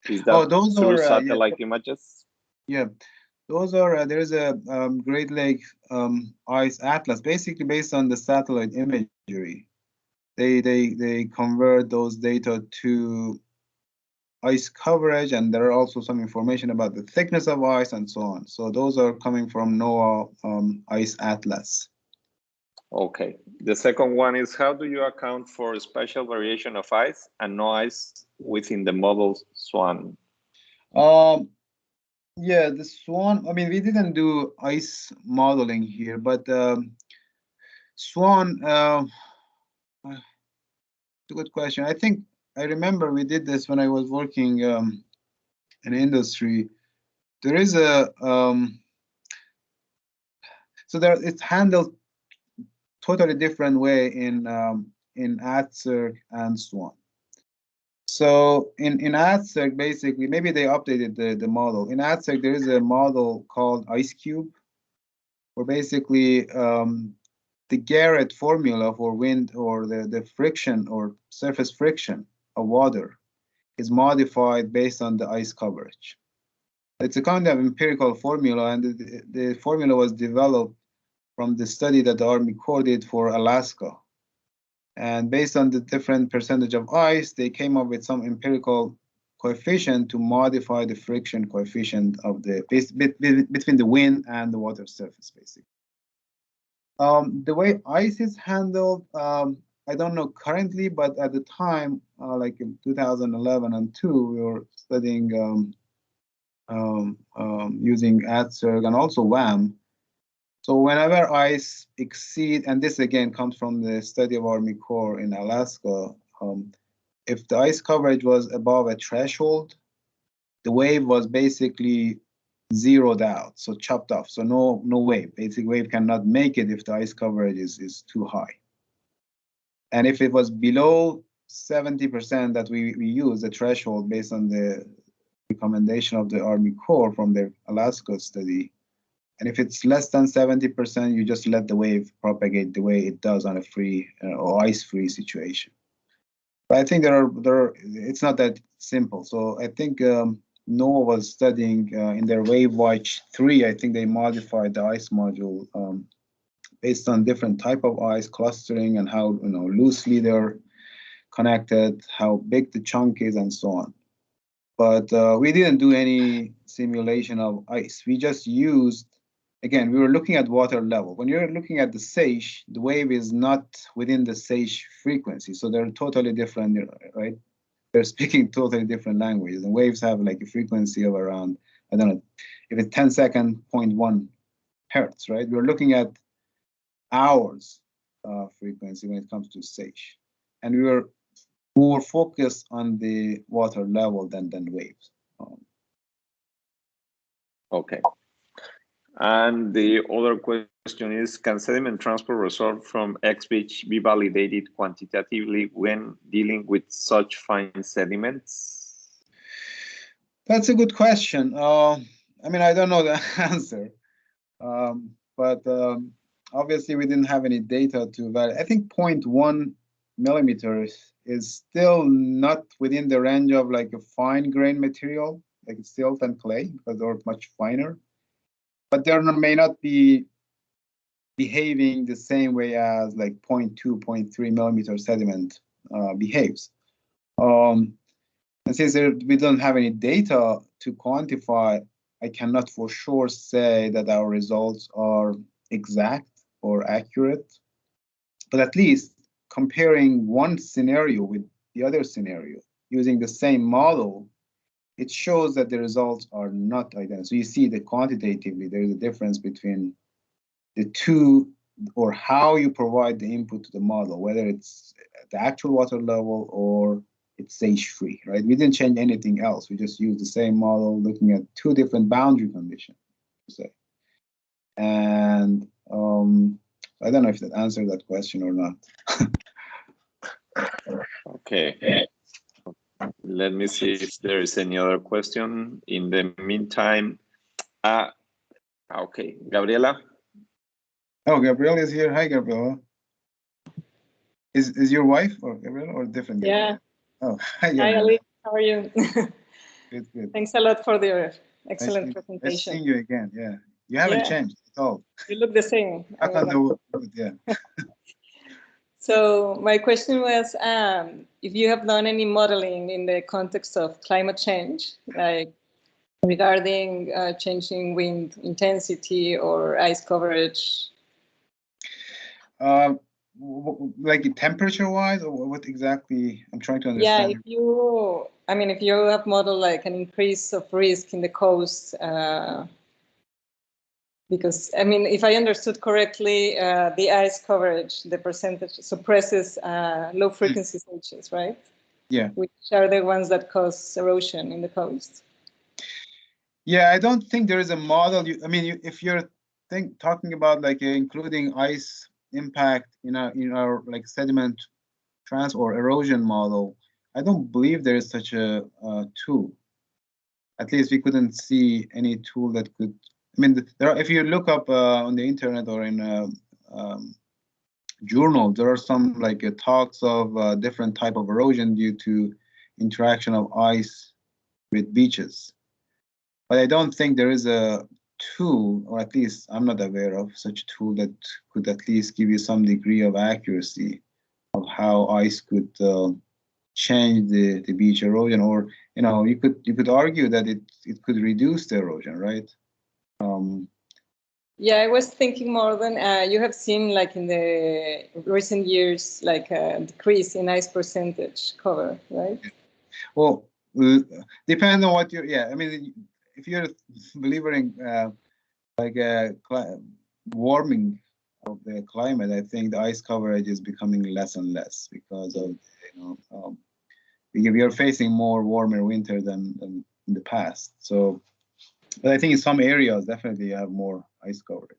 Is that those through are satellite images? Yeah, those are. There's a Great Lake ice atlas, basically based on the satellite imagery. They convert those data to ice coverage, and there are also some information about the thickness of ice and so on. So those are coming from NOAA Ice Atlas. Okay. The second one is, how do you account for spatial variation of ice and no ice within the model SWAN? Yeah, the SWAN, I mean, we didn't do ice modeling here, but SWAN, it's a good question. I think I remember we did this when I was working in industry. There is a, so there it's handled totally different way in AdCirc and SWAN. So in AdCirc, basically, maybe they updated the model. In AdCirc, there is a model called IceCube, where basically the Garrett formula for wind or the friction or surface friction of water is modified based on the ice coverage. It's a kind of empirical formula, and the formula was developed from the study that the Army Corps did for Alaska. And based on the different percentage of ice, they came up with some empirical coefficient to modify the friction coefficient of the between the wind and the water surface, basically. The way ice is handled, I don't know currently, but at the time, like in 2011 and 2, we were studying using AdCirc and also WAM. So whenever ice exceed, and this again comes from the study of Army Corps in Alaska, if the ice coverage was above a threshold, the wave was basically zeroed out, so chopped off. So no wave. Basic wave cannot make it if the ice coverage is too high. And if it was below 70% that we use the threshold based on the recommendation of the Army Corps from their Alaska study. And if it's less than 70%, you just let the wave propagate the way it does on a free or ice-free situation. But I think it's not that simple. So I think NOAA was studying in their WaveWatch 3. I think they modified the ice module based on different type of ice clustering and how loosely they're connected, how big the chunk is, and so on. But we didn't do any simulation of ice. We just used, again, we were looking at water level. When you're looking at the seich, the wave is not within the seich frequency. So they're totally different, right? They're speaking totally different languages. And waves have like a frequency of around, I don't know, if it's 10 second, 0.1 hertz, right? We're looking at hours frequency when it comes to seich. And we were more focused on the water level than waves. Okay. And the other question is, can sediment transport result from X-beach be validated quantitatively when dealing with such fine sediments? That's a good question. I mean, I don't know the answer, but obviously we didn't have any data to validate. I think 0.1 millimeters is still not within the range of like a fine grain material, like silt and clay, because they're much finer. But they may not be behaving the same way as like 0.2, 0.3 millimeter sediment behaves. And since we don't have any data to quantify, I cannot for sure say that our results are exact or accurate. but at least comparing one scenario with the other scenario using the same model, it shows that the results are not identical. So you see that quantitatively there is a difference between the two, or how you provide the input to the model, whether it's at the actual water level or it's sage-free, right? We didn't change anything else. We just used the same model looking at two different boundary conditions, say. And I don't know if that answered that question or not. Okay. Let me see if there is any other question. In the meantime, okay, Gabriella. Oh, Gabriella is here. Hi, Gabriella. Is your wife or Gabriella or different? Gabriella? Yeah. Oh, hi, Gabriella. Hi, Ali. How are you? Good, good. Thanks a lot for the excellent presentation. Nice seeing you again. Yeah, you haven't changed at all. You look the same. Yeah. So my question was, if you have done any modeling in the context of climate change, like regarding changing wind intensity or ice coverage? Like temperature-wise, or what exactly? I'm trying to understand. Yeah, if you have modeled like an increase of risk in the coast, because if I understood correctly, the ice coverage, the percentage suppresses low frequency seichings, right? Yeah. Which are the ones that cause erosion in the coast. Yeah, I don't think there is a model. If you're talking about like including ice impact in our like sediment trans or erosion model, I don't believe there is such a tool. At least we couldn't see any tool that could. If you look up on the internet or in journal, there are some like talks of different type of erosion due to interaction of ice with beaches. But I don't think there is a tool, or at least I'm not aware of such a tool that could at least give you some degree of accuracy of how ice could change the beach erosion, or you could argue that it could reduce the erosion, right? Yeah, I was thinking more than you have seen like in the recent years, like a decrease in ice percentage cover, right? Well, depends on what if you're believing like warming of the climate, I think the ice coverage is becoming less and less because of we are facing more warmer winter than in the past. So, but I think in some areas definitely you have more ice coverage.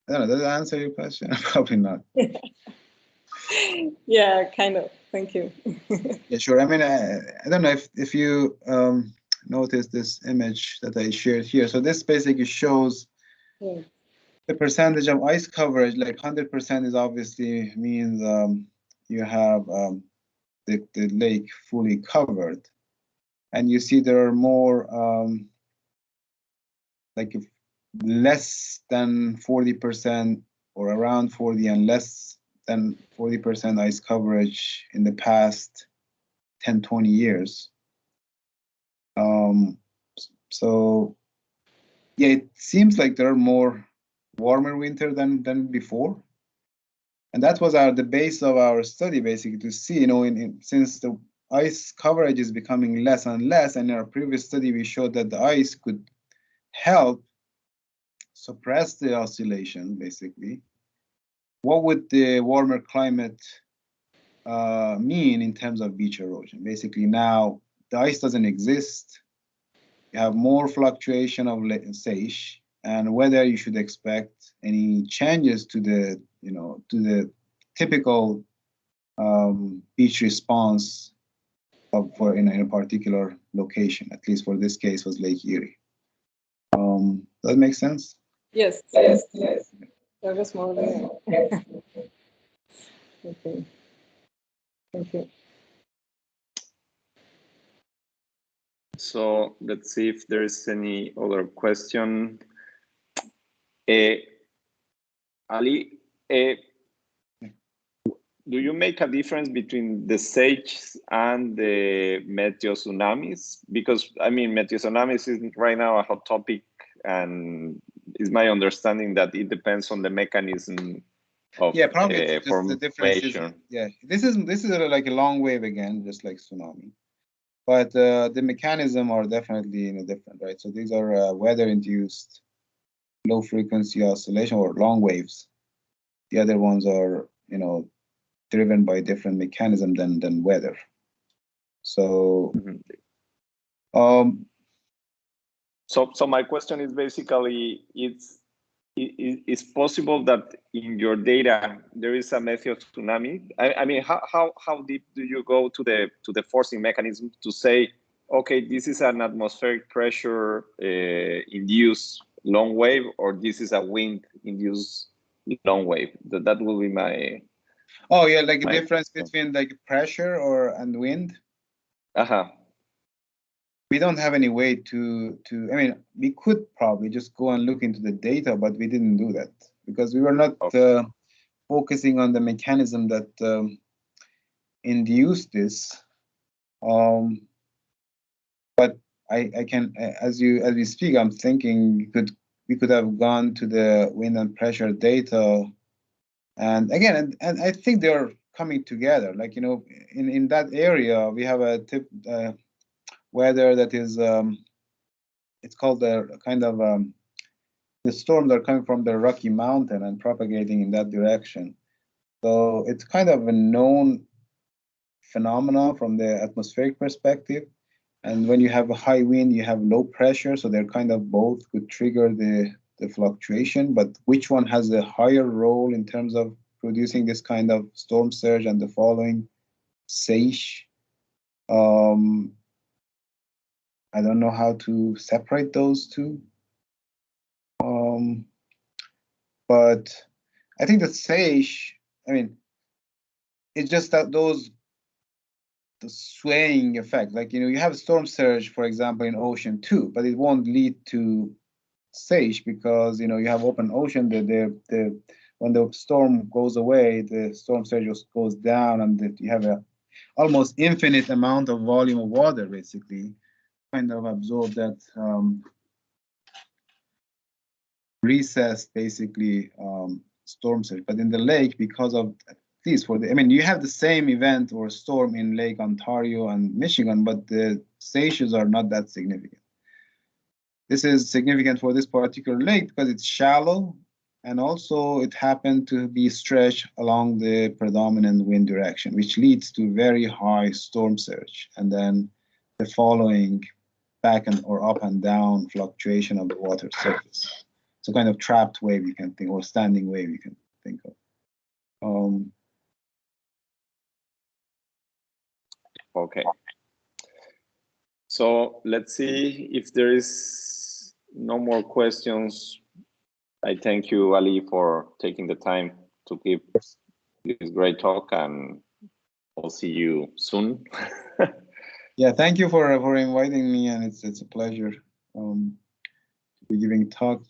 I don't know. Does that answer your question? Probably not. Yeah, kind of. Thank you. Yeah, sure. I don't know if you noticed this image that I shared here. So this basically shows the percentage of ice coverage. Like 100% is obviously means you have the lake fully covered, and you see there are more like less than 40% or around 40 and less than 40% ice coverage in the past 10-20 years. So yeah, it seems like there are more warmer winter than before, and that was the base of our study, basically, to see since the ice coverage is becoming less and less, and in our previous study we showed that the ice could help suppress the oscillation, basically. What would the warmer climate mean in terms of beach erosion? Basically, now the ice doesn't exist. You have more fluctuation of seiche, and whether you should expect any changes to the to the typical beach response in a particular location. At least for this case was Lake Erie. Does that make sense? Yes. That was more than okay. Thank you. So let's see if there is any other question. Ali, do you make a difference between the seiches and the meteotsunamis? Because meteotsunamis is right now a hot topic, and is my understanding that it depends on the mechanism of probably it's just the difference is, this is like a long wave again, just like tsunami, but the mechanism are definitely different, right? So these are weather-induced low frequency oscillation or long waves. The other ones are driven by different mechanism than weather. So so my question is basically, it's possible that in your data there is a method tsunami. I mean, how deep do you go to the forcing mechanism to say, okay, this is an atmospheric pressure induced long wave, or this is a wind induced long wave? That will be my. Oh yeah, like a difference between like pressure and wind. We don't have any way to. I mean, we could probably just go and look into the data, but we didn't do that because we were not focusing on the mechanism that induced this. But I can, as we speak, I'm thinking we could have gone to the wind and pressure data, and again, and I think they're coming together. Like in that area, we have a weather that is it's called the kind of the storms are coming from the Rocky Mountain and propagating in that direction. So it's kind of a known phenomenon from the atmospheric perspective. And when you have a high wind, you have low pressure. So they're kind of both could trigger the fluctuation. But which one has a higher role in terms of producing this kind of storm surge and the following seiche? I don't know how to separate those two. But I think the seiche, I mean, it's just that the swaying effect, like, you have a storm surge, for example, in ocean too, but it won't lead to seiche because, you have open ocean, when the storm goes away, the storm surge just goes down, and you have a almost infinite amount of volume of water, basically, kind of absorb that recessed, basically, storm surge. But in the lake, because of these, you have the same event or storm in Lake Ontario and Michigan, but the seiches are not that significant. This is significant for this particular lake because it's shallow, and also it happened to be stretched along the predominant wind direction, which leads to very high storm surge, and then the following back or up and down fluctuation of the water surface. It's a kind of trapped wave you can think, or standing wave you can think of. Okay. So let's see if there is no more questions. I thank you, Ali, for taking the time to give this great talk, and I'll see you soon. Yeah, thank you for inviting me, and it's a pleasure to be giving talk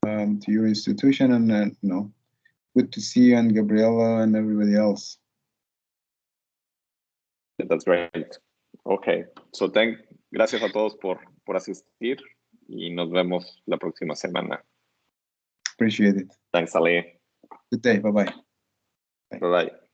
to your institution, and good to see you and Gabriella and everybody else. That's great. Okay, so gracias a todos por asistir, y nos vemos la próxima semana. Appreciate it. Thanks, Ali. Good day. Bye-bye. Bye-bye.